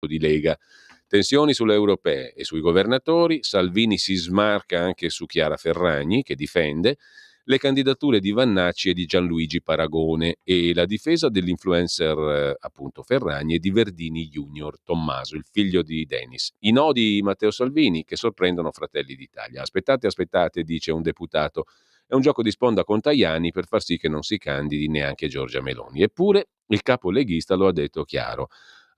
di Lega. Tensioni sulle europee e sui governatori, Salvini si smarca anche su Chiara Ferragni, che difende, le candidature di Vannacci e di Gianluigi Paragone e la difesa dell'influencer appunto Ferragni e di Verdini Junior Tommaso, il figlio di Denis. I nodi di Matteo Salvini che sorprendono Fratelli d'Italia. Aspettate, dice un deputato. È un gioco di sponda con Tajani per far sì che non si candidi neanche Giorgia Meloni. Eppure il capo leghista lo ha detto chiaro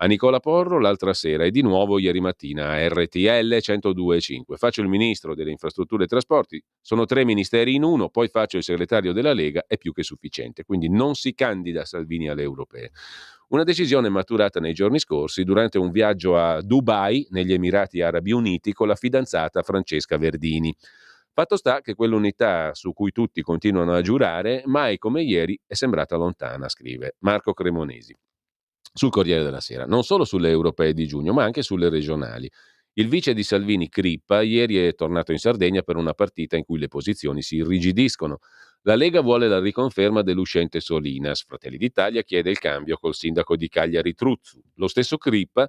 a Nicola Porro l'altra sera e di nuovo ieri mattina a RTL 102.5. Faccio il ministro delle infrastrutture e trasporti, sono 3 ministeri in uno, poi faccio il segretario della Lega, è più che sufficiente. Quindi non si candida Salvini alle europee. Una decisione maturata nei giorni scorsi durante un viaggio a Dubai, negli Emirati Arabi Uniti, con la fidanzata Francesca Verdini. Fatto sta che quell'unità su cui tutti continuano a giurare, mai come ieri è sembrata lontana, scrive Marco Cremonesi sul Corriere della Sera, non solo sulle europee di giugno, ma anche sulle regionali. Il vice di Salvini, Crippa, ieri è tornato in Sardegna per una partita in cui le posizioni si irrigidiscono. La Lega vuole la riconferma dell'uscente Solinas. Fratelli d'Italia chiede il cambio col sindaco di Cagliari Truzzu. Lo stesso Crippa,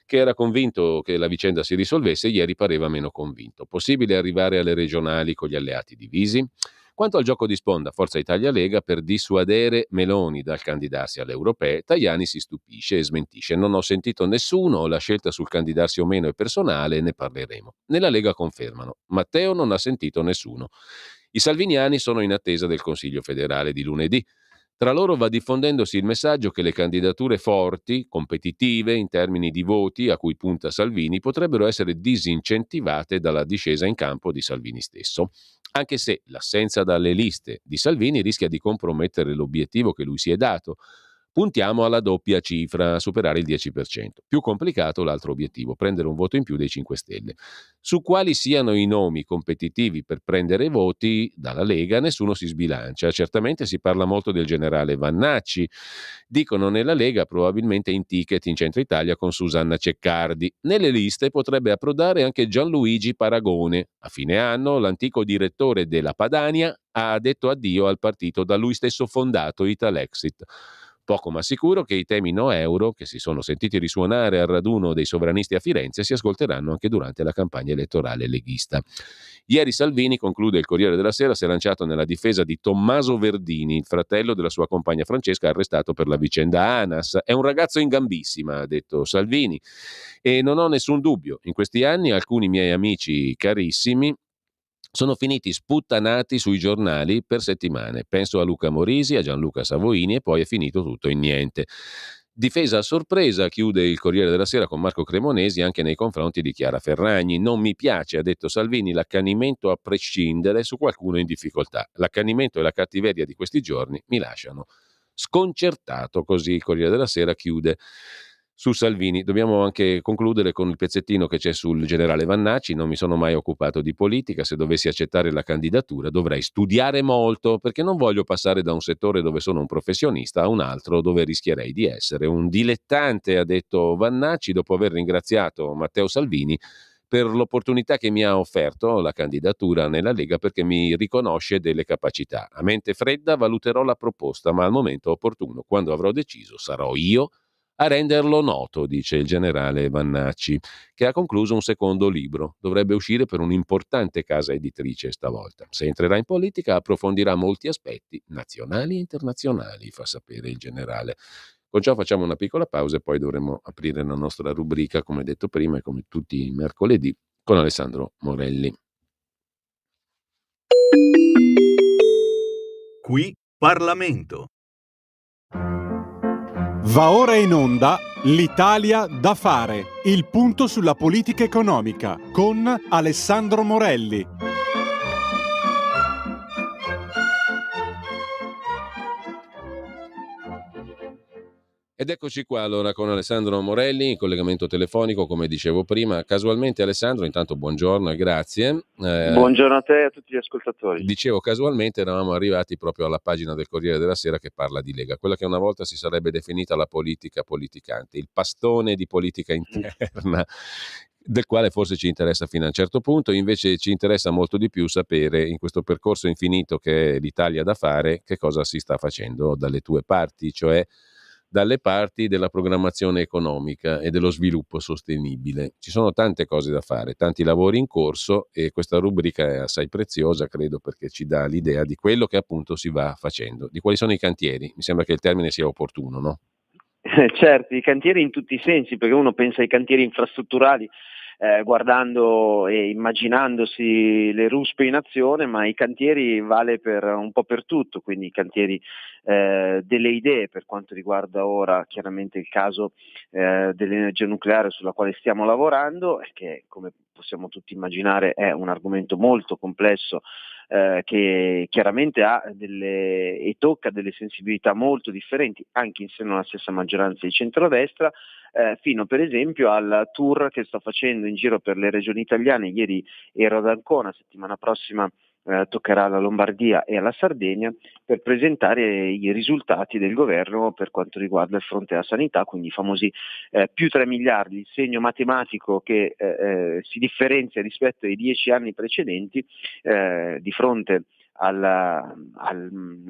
che era convinto che la vicenda si risolvesse, ieri pareva meno convinto. Possibile arrivare alle regionali con gli alleati divisi? Quanto al gioco di sponda Forza Italia-Lega per dissuadere Meloni dal candidarsi alle europee, Tajani si stupisce e smentisce. Non ho sentito nessuno, la scelta sul candidarsi o meno è personale, ne parleremo. Nella Lega confermano. Matteo non ha sentito nessuno. I salviniani sono in attesa del Consiglio federale di lunedì. Tra loro va diffondendosi il messaggio che le candidature forti, competitive in termini di voti a cui punta Salvini, potrebbero essere disincentivate dalla discesa in campo di Salvini stesso, anche se l'assenza dalle liste di Salvini rischia di compromettere l'obiettivo che lui si è dato. Puntiamo alla doppia cifra, superare il 10%. Più complicato l'altro obiettivo, prendere un voto in più dei 5 Stelle. Su quali siano i nomi competitivi per prendere voti dalla Lega nessuno si sbilancia. Certamente si parla molto del generale Vannacci. Dicono nella Lega probabilmente in ticket in centro Italia con Susanna Ceccardi. Nelle liste potrebbe approdare anche Gianluigi Paragone. A fine anno l'antico direttore della Padania ha detto addio al partito da lui stesso fondato Italexit. Poco ma sicuro che i temi no euro, che si sono sentiti risuonare al raduno dei sovranisti a Firenze, si ascolteranno anche durante la campagna elettorale leghista. Ieri Salvini, conclude il Corriere della Sera, si è lanciato nella difesa di Tommaso Verdini, il fratello della sua compagna Francesca, arrestato per la vicenda ANAS. È un ragazzo in gambissima, ha detto Salvini, e non ho nessun dubbio. In questi anni alcuni miei amici carissimi sono finiti sputtanati sui giornali per settimane. Penso a Luca Morisi, a Gianluca Savoini e poi è finito tutto in niente. Difesa a sorpresa, chiude il Corriere della Sera con Marco Cremonesi anche nei confronti di Chiara Ferragni. Non mi piace, ha detto Salvini, l'accanimento a prescindere su qualcuno in difficoltà. L'accanimento e la cattiveria di questi giorni mi lasciano sconcertato, così il Corriere della Sera chiude su Salvini. Dobbiamo anche concludere con il pezzettino che c'è sul generale Vannacci. Non mi sono mai occupato di politica, se dovessi accettare la candidatura dovrei studiare molto perché non voglio passare da un settore dove sono un professionista a un altro dove rischierei di essere un dilettante, ha detto Vannacci dopo aver ringraziato Matteo Salvini per l'opportunità che mi ha offerto la candidatura nella Lega perché mi riconosce delle capacità. A mente fredda valuterò la proposta, ma al momento opportuno, quando avrò deciso, sarò io a renderlo noto, dice il generale Vannacci, che ha concluso un secondo libro. Dovrebbe uscire per un'importante casa editrice stavolta. Se entrerà in politica approfondirà molti aspetti nazionali e internazionali, fa sapere il generale. Con ciò facciamo una piccola pausa e poi dovremo aprire la nostra rubrica, come detto prima e come tutti i mercoledì, con Alessandro Morelli. Qui Parlamento. Va ora in onda L'Italia da fare, il punto sulla politica economica con Alessandro Morelli. Ed eccoci qua allora con Alessandro Morelli in collegamento telefonico, come dicevo prima. Casualmente Alessandro, intanto buongiorno e grazie. Buongiorno a te e a tutti gli ascoltatori. Dicevo casualmente eravamo arrivati proprio alla pagina del Corriere della Sera che parla di Lega, quella che una volta si sarebbe definita la politica politicante, il pastone di politica interna, del quale forse ci interessa fino a un certo punto, invece ci interessa molto di più sapere in questo percorso infinito che è l'Italia da fare che cosa si sta facendo dalle tue parti, cioè dalle parti della programmazione economica e dello sviluppo sostenibile. Ci sono tante cose da fare, tanti lavori in corso e questa rubrica è assai preziosa, credo, perché ci dà l'idea di quello che appunto si va facendo, di quali sono i cantieri. Mi sembra che il termine sia opportuno, no? Certo, i cantieri in tutti i sensi, perché uno pensa ai cantieri infrastrutturali guardando e immaginandosi le ruspe in azione, ma i cantieri vale per un po' per tutto, quindi i cantieri delle idee per quanto riguarda ora chiaramente il caso dell'energia nucleare sulla quale stiamo lavorando, che come possiamo tutti immaginare è un argomento molto complesso che chiaramente ha e tocca delle sensibilità molto differenti anche in seno alla stessa maggioranza di centrodestra, fino per esempio al tour che sto facendo in giro per le regioni italiane. Ieri ero ad Ancona, settimana prossima toccherà alla Lombardia e alla Sardegna per presentare i risultati del governo per quanto riguarda il fronte della sanità, quindi i famosi più 3 miliardi, il segno matematico che si differenzia rispetto ai 10 anni precedenti di fronte alla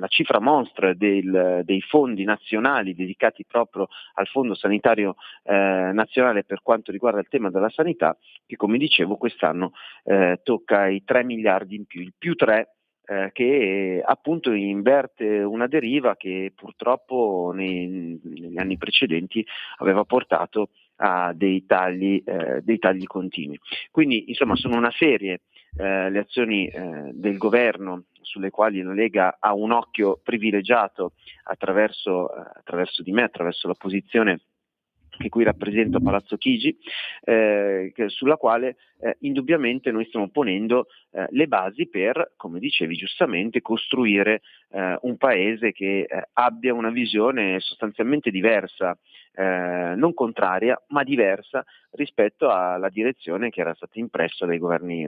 cifra monstra dei fondi nazionali dedicati proprio al Fondo Sanitario Nazionale per quanto riguarda il tema della sanità, che come dicevo quest'anno tocca i 3 miliardi in più, il più 3 che appunto inverte una deriva che purtroppo negli anni precedenti aveva portato a dei tagli continui. Quindi insomma sono una serie le azioni del governo sulle quali la Lega ha un occhio privilegiato attraverso di me, attraverso la posizione che qui rappresento a Palazzo Chigi, sulla quale indubbiamente noi stiamo ponendo le basi per, come dicevi giustamente, costruire un paese che abbia una visione sostanzialmente diversa, non contraria, ma diversa rispetto alla direzione che era stata impressa dai governi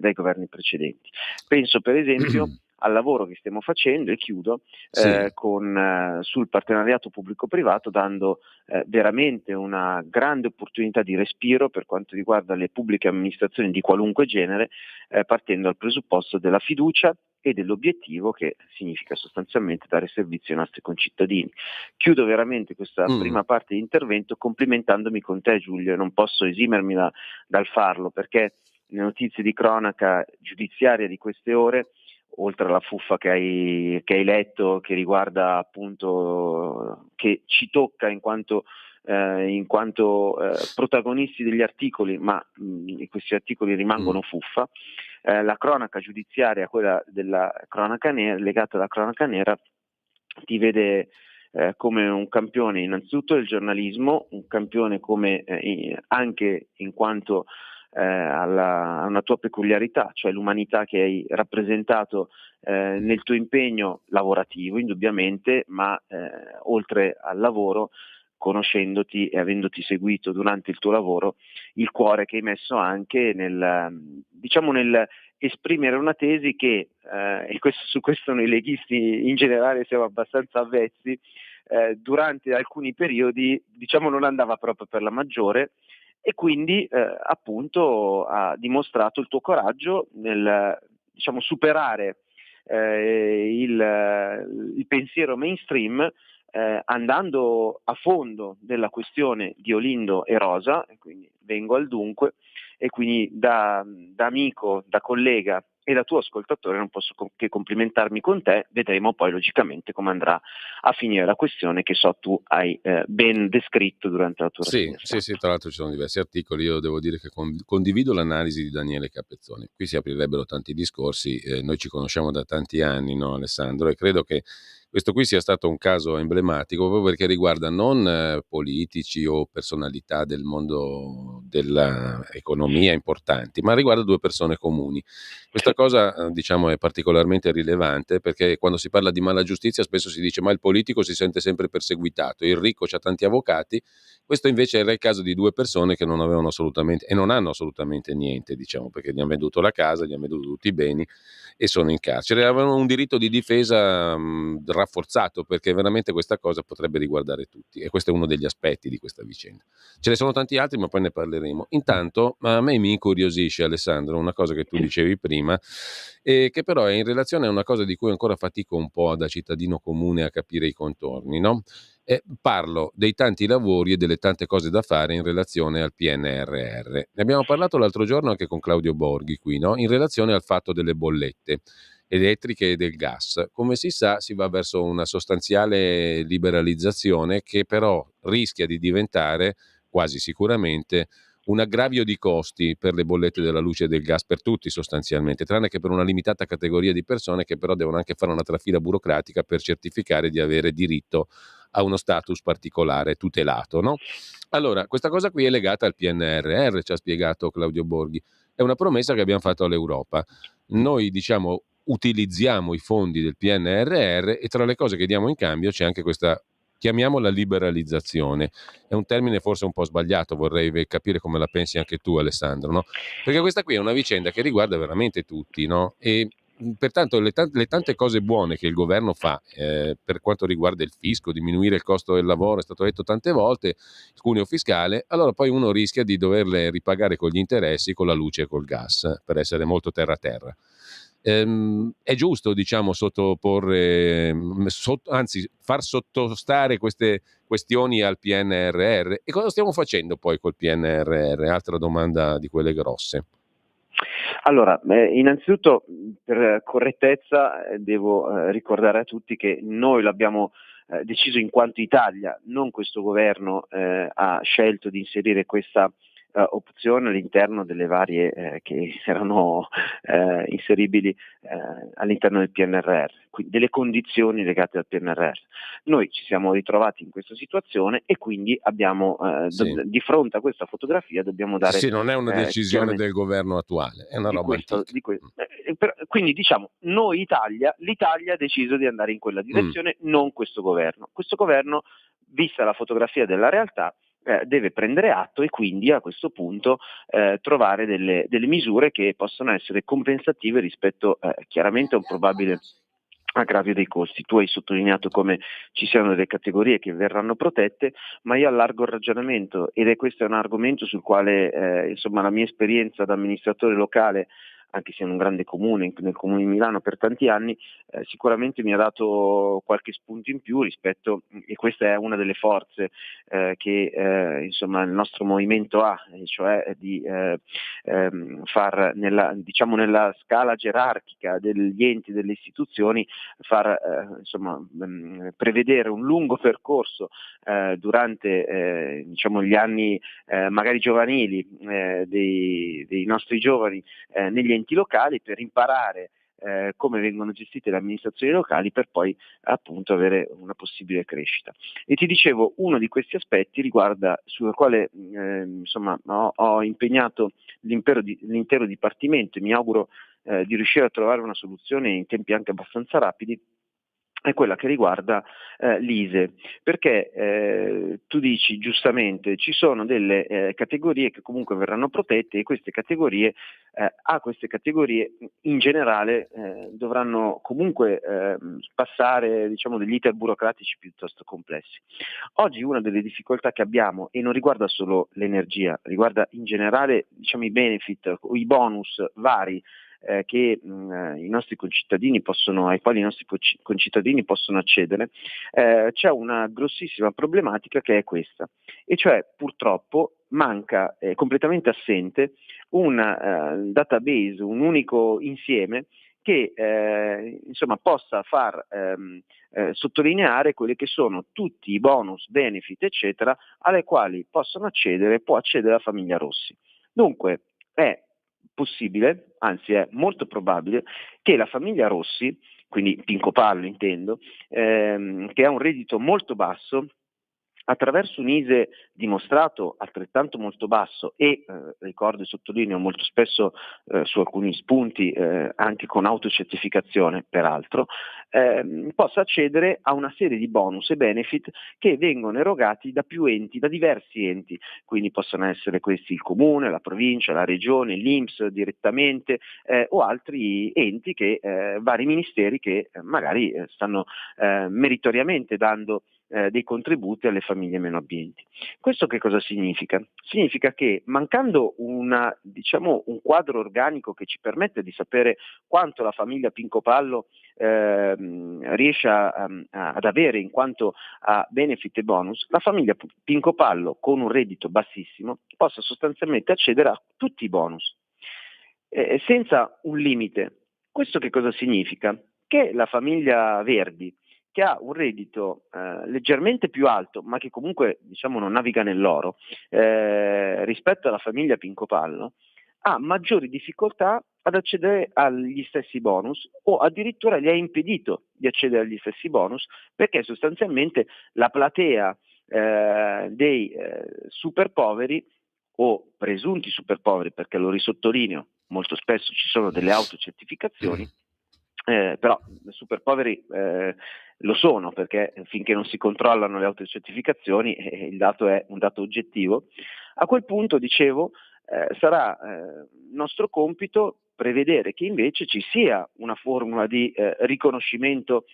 precedenti. Penso per esempio al lavoro che stiamo facendo, e chiudo, sul partenariato pubblico-privato, dando veramente una grande opportunità di respiro per quanto riguarda le pubbliche amministrazioni di qualunque genere, partendo dal presupposto della fiducia e dell'obiettivo che significa sostanzialmente dare servizio ai nostri concittadini. Chiudo veramente questa prima parte di intervento complimentandomi con te, Giulio, e non posso esimermi dal farlo, perché le notizie di cronaca giudiziaria di queste ore, oltre alla fuffa che hai letto, che riguarda appunto, che ci tocca in quanto protagonisti degli articoli, ma questi articoli rimangono fuffa, la cronaca giudiziaria, quella della cronaca nera, legata alla cronaca nera, ti vede come un campione innanzitutto del giornalismo, un campione come anche in quanto a una tua peculiarità, cioè l'umanità che hai rappresentato nel tuo impegno lavorativo indubbiamente, ma oltre al lavoro, conoscendoti e avendoti seguito durante il tuo lavoro, il cuore che hai messo anche nel esprimere una tesi che, su questo noi leghisti in generale siamo abbastanza avvezzi, durante alcuni periodi non andava proprio per la maggiore, e quindi appunto ha dimostrato il tuo coraggio nel superare il pensiero mainstream, andando a fondo della questione di Olindo e Rosa, e quindi vengo al dunque, e quindi da amico, da collega e da tuo ascoltatore non posso che complimentarmi con te. Vedremo poi logicamente come andrà a finire la questione che so tu hai ben descritto durante la tua risposta. Sì, tra l'altro ci sono diversi articoli, io devo dire che condivido l'analisi di Daniele Capezzone. Qui si aprirebbero tanti discorsi, noi ci conosciamo da tanti anni, no Alessandro, e credo che questo qui sia stato un caso emblematico proprio perché riguarda non politici o personalità del mondo dell'economia importanti, ma riguarda due persone comuni. Questa cosa è particolarmente rilevante perché quando si parla di mala giustizia spesso si dice ma il politico si sente sempre perseguitato, il ricco ha tanti avvocati. Questo invece era il caso di due persone che non avevano assolutamente e non hanno assolutamente niente, perché gli hanno venduto la casa, gli hanno venduto tutti i beni e sono in carcere. Avevano un diritto di difesa rafforzato, perché veramente questa cosa potrebbe riguardare tutti, e questo è uno degli aspetti di questa vicenda. Ce ne sono tanti altri, ma poi ne parleremo. Intanto a me mi incuriosisce, Alessandro, una cosa che tu dicevi prima, che però è in relazione a una cosa di cui ancora fatico un po' da cittadino comune a capire i contorni, no? Parlo dei tanti lavori e delle tante cose da fare in relazione al PNRR. Ne abbiamo parlato l'altro giorno anche con Claudio Borghi qui, no? In relazione al fatto delle bollette elettriche e del gas. Come si sa, si va verso una sostanziale liberalizzazione che però rischia di diventare quasi sicuramente un aggravio di costi per le bollette della luce e del gas per tutti sostanzialmente, tranne che per una limitata categoria di persone che però devono anche fare una trafila burocratica per certificare di avere diritto a uno status particolare tutelato, no? Allora, questa cosa qui è legata al PNRR, ci ha spiegato Claudio Borghi, è una promessa che abbiamo fatto all'Europa. Noi diciamo utilizziamo i fondi del PNRR e tra le cose che diamo in cambio c'è anche questa, chiamiamola liberalizzazione. È un termine forse un po' sbagliato, vorrei capire come la pensi anche tu, Alessandro, no? Perché questa qui è una vicenda che riguarda veramente tutti, no? E pertanto le tante cose buone che il governo fa per quanto riguarda il fisco, diminuire il costo del lavoro, è stato detto tante volte, il cuneo fiscale, allora poi uno rischia di doverle ripagare con gli interessi, con la luce e col gas, per essere molto terra-terra. È giusto, diciamo, sottoporre, anzi, far sottostare queste questioni al PNRR. E cosa stiamo facendo poi col PNRR? Altra domanda di quelle grosse. Allora, innanzitutto per correttezza devo ricordare a tutti che noi l'abbiamo deciso in quanto Italia, non questo governo ha scelto di inserire questa opzione all'interno delle varie che erano inseribili all'interno del PNRR, quindi delle condizioni legate al PNRR. Noi ci siamo ritrovati in questa situazione e quindi abbiamo di fronte a questa fotografia dobbiamo dare sì, non è una decisione del governo attuale, è una roba antica. Quindi diciamo, l'Italia ha deciso di andare in quella direzione, non questo governo. Questo governo, vista la fotografia della realtà, deve prendere atto e quindi a questo punto trovare delle misure che possono essere compensative rispetto chiaramente a un probabile aggravio dei costi. Tu hai sottolineato come ci siano delle categorie che verranno protette, ma io allargo il ragionamento questo è un argomento sul quale insomma la mia esperienza da amministratore locale, anche se in un grande comune, nel comune di Milano per tanti anni, sicuramente mi ha dato qualche spunto in più rispetto, e questa è una delle forze che insomma il nostro movimento ha, cioè di far nella scala gerarchica degli enti, delle istituzioni, prevedere un lungo percorso durante gli anni magari giovanili dei nostri giovani negli enti locali per imparare come vengono gestite le amministrazioni locali per poi appunto avere una possibile crescita. E ti dicevo, uno di questi aspetti riguarda, sul quale ho impegnato l'intero dipartimento e mi auguro di riuscire a trovare una soluzione in tempi anche abbastanza rapidi, è quella che riguarda l'ISEE, perché tu dici giustamente ci sono delle categorie che comunque verranno protette e queste categorie in generale dovranno comunque passare degli iter burocratici piuttosto complessi. Oggi una delle difficoltà che abbiamo, e non riguarda solo l'energia, riguarda in generale i benefit, i bonus vari che i nostri concittadini ai quali i nostri concittadini possono accedere, c'è una grossissima problematica che è questa, e cioè purtroppo manca, completamente assente, un database, un unico insieme che possa far sottolineare quelli che sono tutti i bonus, benefit, eccetera, alle quali può accedere la famiglia Rossi. Dunque è possibile, anzi è molto probabile, che la famiglia Rossi, quindi Pinco Pallo intendo, che ha un reddito molto basso, attraverso un ISEE dimostrato altrettanto molto basso e, ricordo e sottolineo molto spesso su alcuni spunti anche con autocertificazione peraltro, possa accedere a una serie di bonus e benefit che vengono erogati da più enti, da diversi enti, quindi possono essere questi il comune, la provincia, la regione, l'INPS direttamente o altri enti vari ministeri che magari stanno meritoriamente dando dei contributi alle famiglie meno abbienti. Questo che cosa significa? Significa che mancando un quadro organico che ci permette di sapere quanto la famiglia Pinco Pallo riesce ad avere in quanto a benefit e bonus, la famiglia Pinco Pallo con un reddito bassissimo possa sostanzialmente accedere a tutti i bonus senza un limite. Questo che cosa significa? Che la famiglia Verdi, che ha un reddito leggermente più alto, ma che comunque non naviga nell'oro, rispetto alla famiglia Pinco Pallo, ha maggiori difficoltà ad accedere agli stessi bonus o addirittura gli è impedito di accedere agli stessi bonus perché sostanzialmente la platea dei super poveri o presunti super poveri, perché lo risottolineo, molto spesso ci sono delle autocertificazioni, però super poveri lo sono perché finché non si controllano le autocertificazioni il dato è un dato oggettivo. A quel punto, dicevo, sarà nostro compito prevedere che invece ci sia una formula di riconoscimento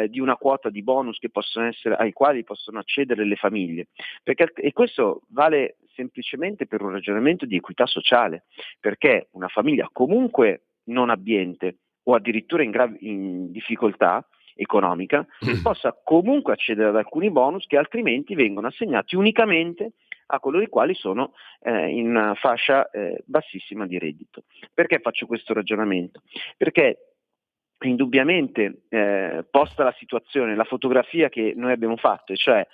di una quota di bonus che possono essere, ai quali possono accedere le famiglie, e questo vale semplicemente per un ragionamento di equità sociale, perché una famiglia comunque non abbiente o addirittura in difficoltà economica possa comunque accedere ad alcuni bonus che altrimenti vengono assegnati unicamente a coloro i quali sono in fascia bassissima di reddito. Perché faccio questo ragionamento? Perché indubbiamente posta la situazione, la fotografia che noi abbiamo fatto, cioè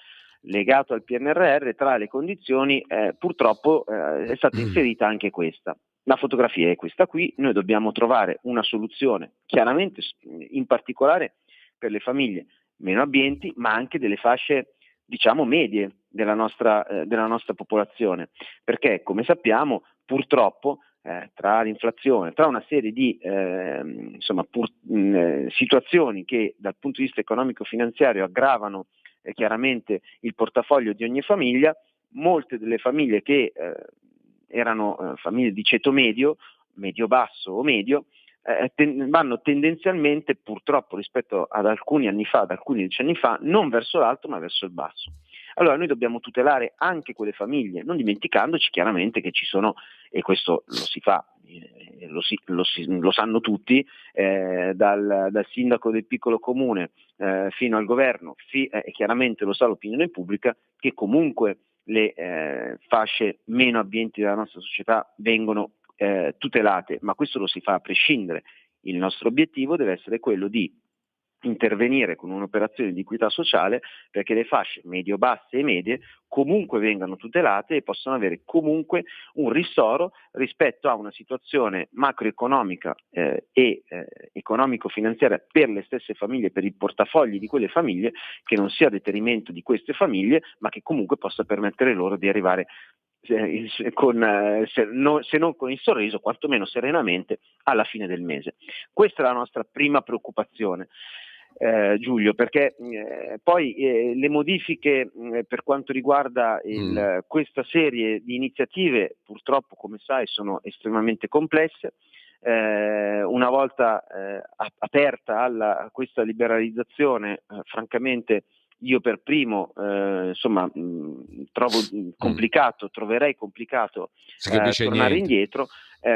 legato al PNRR, tra le condizioni purtroppo è stata inserita anche questa. La fotografia è questa qui, noi dobbiamo trovare una soluzione, chiaramente in particolare per le famiglie meno abbienti, ma anche delle fasce medie della nostra popolazione, perché come sappiamo purtroppo tra l'inflazione, tra una serie di situazioni che dal punto di vista economico-finanziario aggravano chiaramente il portafoglio di ogni famiglia, molte delle famiglie che erano famiglie di ceto medio-basso o medio, vanno tendenzialmente purtroppo rispetto ad alcuni anni fa, ad alcuni decenni fa, non verso l'alto ma verso il basso. Allora noi dobbiamo tutelare anche quelle famiglie, non dimenticandoci chiaramente che ci sono, e questo lo si fa, lo sanno tutti, dal sindaco del piccolo comune fino al governo, e chiaramente lo sa l'opinione pubblica, che comunque le fasce meno abbienti della nostra società vengono tutelate, ma questo lo si fa a prescindere. Il nostro obiettivo deve essere quello di intervenire con un'operazione di equità sociale perché le fasce medio-basse e medie comunque vengano tutelate e possano avere comunque un ristoro rispetto a una situazione macroeconomica e economico-finanziaria per le stesse famiglie, per i portafogli di quelle famiglie, che non sia a detrimento di queste famiglie, ma che comunque possa permettere loro di arrivare se non con il sorriso, quantomeno serenamente alla fine del mese. Questa è la nostra prima preoccupazione. Giulio, perché poi le modifiche per quanto riguarda questa serie di iniziative purtroppo, come sai, sono estremamente complesse. Una volta aperta a questa liberalizzazione, francamente io per primo troverei complicato tornare indietro.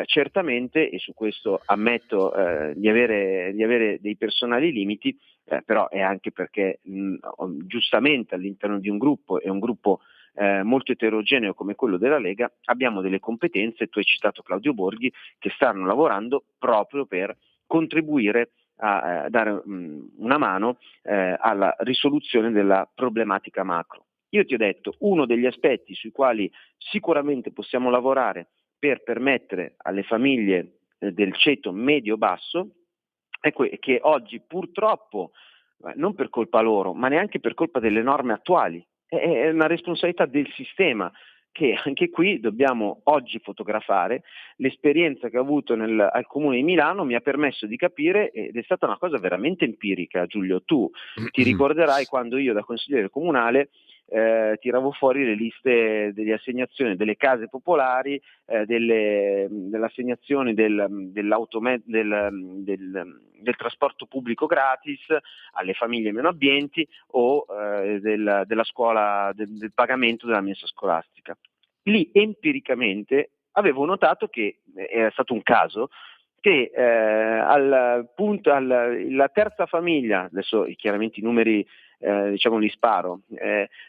Certamente, e su questo ammetto di avere dei personali limiti, però è anche perché giustamente all'interno di un gruppo, e un gruppo molto eterogeneo come quello della Lega, abbiamo delle competenze, tu hai citato Claudio Borghi, che stanno lavorando proprio per contribuire a dare una mano alla risoluzione della problematica macro. Io ti ho detto, uno degli aspetti sui quali sicuramente possiamo lavorare per permettere alle famiglie del ceto medio-basso è che oggi purtroppo, non per colpa loro, ma neanche per colpa delle norme attuali, è una responsabilità del sistema, che anche qui dobbiamo oggi fotografare. L'esperienza che ho avuto al Comune di Milano mi ha permesso di capire, ed è stata una cosa veramente empirica, Giulio, tu ti ricorderai quando io da consigliere comunale tiravo fuori le liste delle assegnazioni delle case popolari, dell'assegnazione del trasporto pubblico gratis alle famiglie meno abbienti o della scuola, del pagamento della mensa scolastica. Lì empiricamente avevo notato che era stato un caso che la terza famiglia, adesso chiaramente i numeri diciamo li sparo,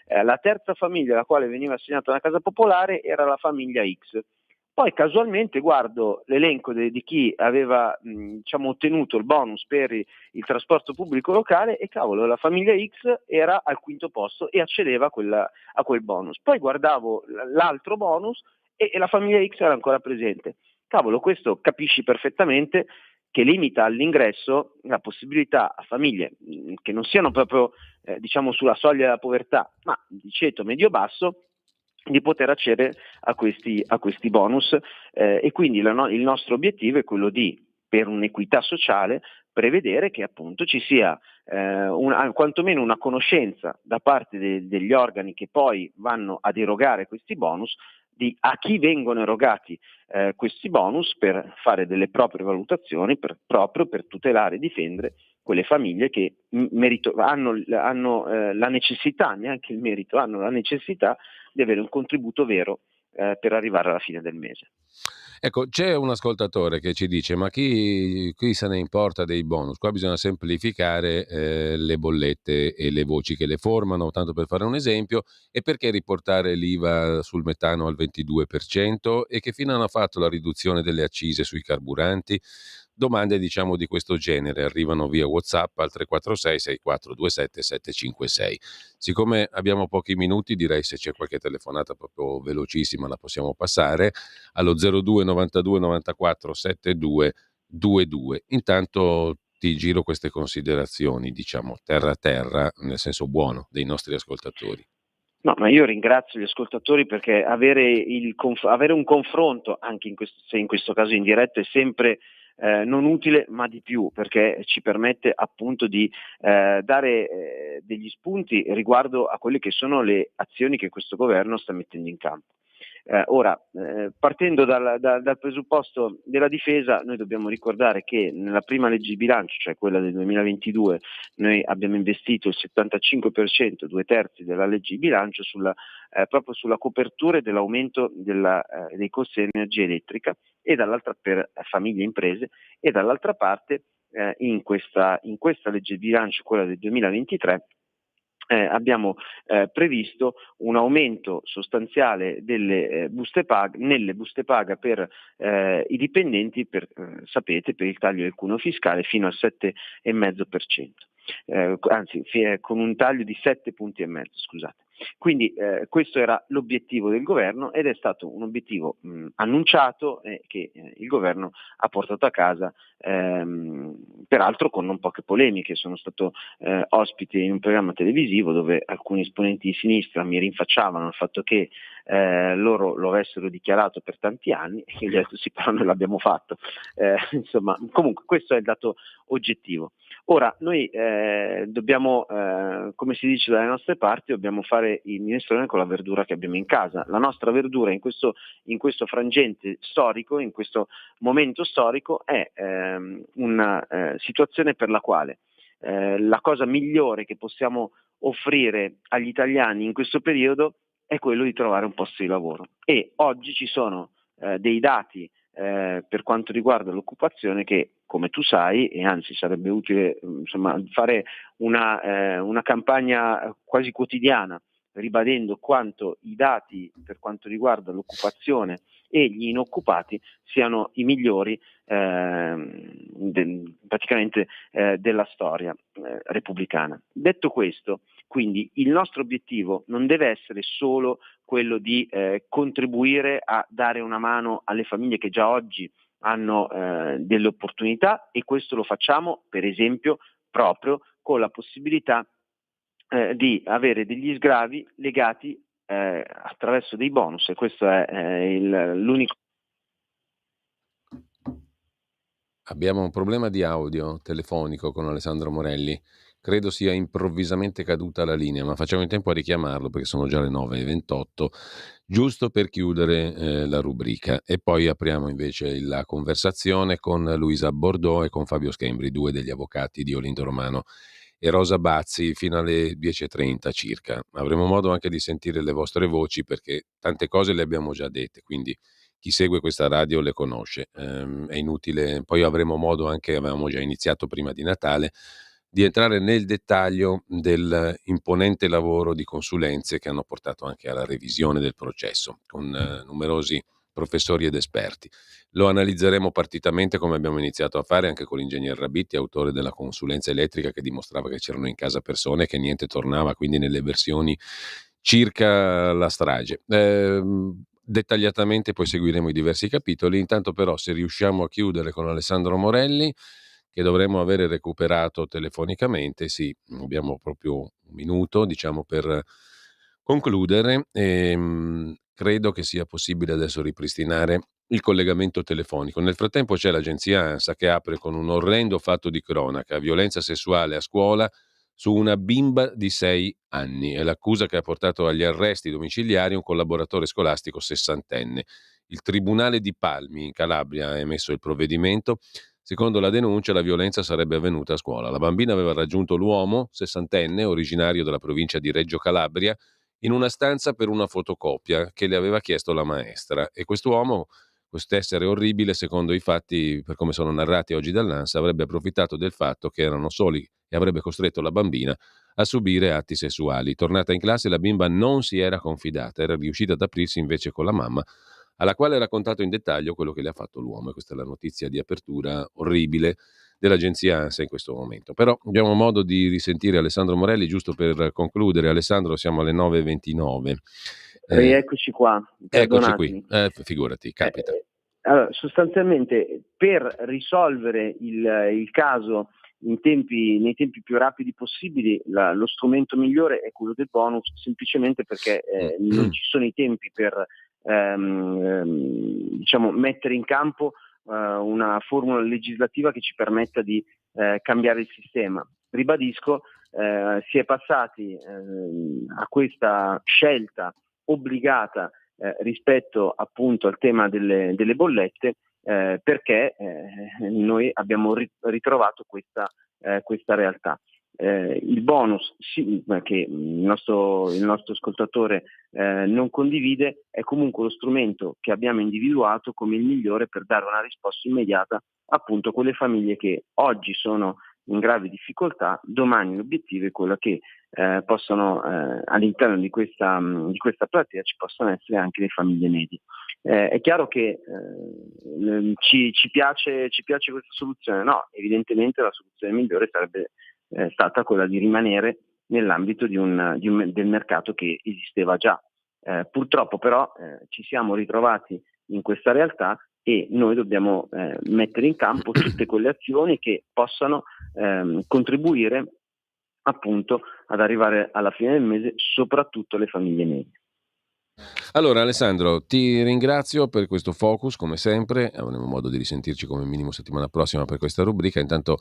la terza famiglia alla quale veniva assegnata una casa popolare era la famiglia X. Poi casualmente guardo l'elenco di chi aveva diciamo, ottenuto il bonus per il trasporto pubblico locale e cavolo, la famiglia X era al quinto posto e accedeva a quel bonus. Poi guardavo l'altro bonus e la famiglia X era ancora presente. Cavolo, questo capisci perfettamente che limita all'ingresso la possibilità a famiglie che non siano proprio diciamo sulla soglia della povertà, ma di ceto medio-basso, di poter accedere a questi bonus e quindi il nostro obiettivo è quello di, per un'equità sociale, prevedere che appunto ci sia quantomeno una conoscenza da parte degli organi che poi vanno ad erogare questi bonus di a chi vengono erogati questi bonus per fare delle proprie valutazioni proprio per tutelare e difendere quelle famiglie che hanno la necessità, neanche il merito, hanno la necessità di avere un contributo vero per arrivare alla fine del mese. Ecco, c'è un ascoltatore che ci dice: ma chi se ne importa dei bonus? Qua bisogna semplificare le bollette e le voci che le formano, tanto per fare un esempio. E perché riportare l'IVA sul metano al 22%? E che fine hanno fatto la riduzione delle accise sui carburanti? Domande diciamo di questo genere arrivano via WhatsApp al 346 6427 756. Siccome abbiamo pochi minuti, direi se c'è qualche telefonata proprio velocissima la possiamo passare allo 02 92 94 72 22. Intanto ti giro queste considerazioni, diciamo terra a terra, nel senso buono, dei nostri ascoltatori. No, ma io ringrazio gli ascoltatori perché avere un confronto, anche se in questo caso indiretto, è sempre non utile, ma di più, perché ci permette appunto di dare degli spunti riguardo a quelle che sono le azioni che questo governo sta mettendo in campo. Ora, partendo dal presupposto della difesa, noi dobbiamo ricordare che nella prima legge di bilancio, cioè quella del 2022, noi abbiamo investito il 75%, 2/3 della legge di bilancio, proprio sulla copertura e dell'aumento dei costi dell'energia elettrica, e dall'altra per famiglie e imprese, e dall'altra parte in questa legge di bilancio, quella del 2023, abbiamo previsto un aumento sostanziale delle nelle buste paga per i dipendenti, sapete, per il taglio del cuneo fiscale fino al 7,5%. Anzi, con un taglio di 7,5 punti, scusate. Quindi questo era l'obiettivo del governo ed è stato un obiettivo annunciato che il governo ha portato a casa, peraltro con non poche polemiche. Sono stato ospite in un programma televisivo dove alcuni esponenti di sinistra mi rinfacciavano il fatto che loro lo avessero dichiarato per tanti anni e io gli ho detto sì, però noi l'abbiamo fatto. Insomma, comunque questo è il dato oggettivo. Ora noi dobbiamo, come si dice dalle nostre parti, dobbiamo fare il minestrone con la verdura che abbiamo in casa. La nostra verdura in questo frangente storico, in questo momento storico, è una situazione per la quale la cosa migliore che possiamo offrire agli italiani in questo periodo è quello di trovare un posto di lavoro. E oggi ci sono dei dati per quanto riguarda l'occupazione che, come tu sai, e anzi sarebbe utile fare una campagna quasi quotidiana ribadendo quanto i dati per quanto riguarda l'occupazione e gli inoccupati siano i migliori praticamente della storia repubblicana. Detto questo, quindi il nostro obiettivo non deve essere solo quello di contribuire a dare una mano alle famiglie che già oggi hanno delle opportunità, e questo lo facciamo per esempio proprio con la possibilità di avere degli sgravi legati attraverso dei bonus, e questo è l'unico. Abbiamo un problema di audio telefonico con Alessandro Morelli, credo sia improvvisamente caduta la linea, ma facciamo in tempo a richiamarlo perché sono già le 9:28, giusto per chiudere la rubrica. E poi apriamo invece la conversazione con Luisa Bordeaux e con Fabio Schembri, due degli avvocati di Olindo Romano e Rosa Bazzi, fino alle 10:30 circa. Avremo modo anche di sentire le vostre voci perché tante cose le abbiamo già dette, quindi chi segue questa radio le conosce. È inutile, poi avremo modo anche, avevamo già iniziato prima di Natale, di entrare nel dettaglio del imponente lavoro di consulenze che hanno portato anche alla revisione del processo, con numerosi professori ed esperti. Lo analizzeremo partitamente come abbiamo iniziato a fare anche con l'ingegner Rabitti, autore della consulenza elettrica, che dimostrava che c'erano in casa persone e che niente tornava, quindi nelle versioni circa la strage. Dettagliatamente poi seguiremo i diversi capitoli, intanto però se riusciamo a chiudere con Alessandro Morelli, che dovremmo avere recuperato telefonicamente, sì, abbiamo proprio un minuto, diciamo, per concludere. Credo che sia possibile adesso ripristinare il collegamento telefonico. Nel frattempo c'è l'agenzia ANSA che apre con un orrendo fatto di cronaca: violenza sessuale a scuola su una bimba di 6 anni. È l'accusa che ha portato agli arresti domiciliari un collaboratore scolastico sessantenne. Il Tribunale di Palmi in Calabria ha emesso il provvedimento. Secondo la denuncia, la violenza sarebbe avvenuta a scuola. La bambina aveva raggiunto l'uomo, sessantenne, originario della provincia di Reggio Calabria, in una stanza per una fotocopia che le aveva chiesto la maestra. E quest'uomo, quest'essere orribile, secondo i fatti, per come sono narrati oggi dall'ANSA, avrebbe approfittato del fatto che erano soli e avrebbe costretto la bambina a subire atti sessuali. Tornata in classe, la bimba non si era confidata, era riuscita ad aprirsi invece con la mamma, alla quale ha raccontato in dettaglio quello che le ha fatto l'uomo. E questa è la notizia di apertura orribile dell'agenzia ANSA in questo momento. Però abbiamo modo di risentire Alessandro Morelli, giusto per concludere. Alessandro, siamo alle 9:29. Eccoci qua. Eccoci qui, figurati, capita. Allora, sostanzialmente, per risolvere il caso nei tempi più rapidi possibili, lo strumento migliore è quello del bonus, semplicemente perché non ci sono i tempi per mettere in campo una formula legislativa che ci permetta di cambiare il sistema. Ribadisco, si è passati a questa scelta obbligata rispetto appunto al tema delle bollette, perché noi abbiamo ritrovato questa realtà. Il bonus, sì, che il nostro ascoltatore non condivide, è comunque lo strumento che abbiamo individuato come il migliore per dare una risposta immediata appunto a quelle famiglie che oggi sono in grave difficoltà. Domani l'obiettivo è quello che possano all'interno di questa platea ci possano essere anche le famiglie medie. È chiaro che ci piace questa soluzione? No, evidentemente la soluzione migliore sarebbe stata quella di rimanere nell'ambito del mercato che esisteva già. Purtroppo però ci siamo ritrovati in questa realtà e noi dobbiamo mettere in campo tutte quelle azioni che possano contribuire appunto ad arrivare alla fine del mese, soprattutto alle famiglie medie. Allora Alessandro, ti ringrazio per questo focus, come sempre. Avremo modo di risentirci come minimo settimana prossima per questa rubrica. Intanto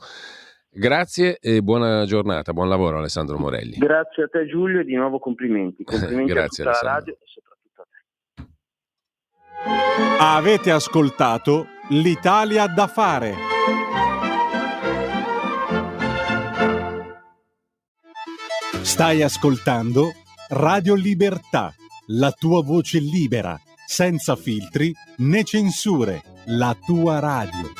grazie e buona giornata, buon lavoro Alessandro Morelli. Grazie a te Giulio e di nuovo complimenti Grazie, a tutta la radio e soprattutto a te. Avete ascoltato l'Italia da fare. Stai ascoltando Radio Libertà, la tua voce libera, senza filtri né censure, la tua radio.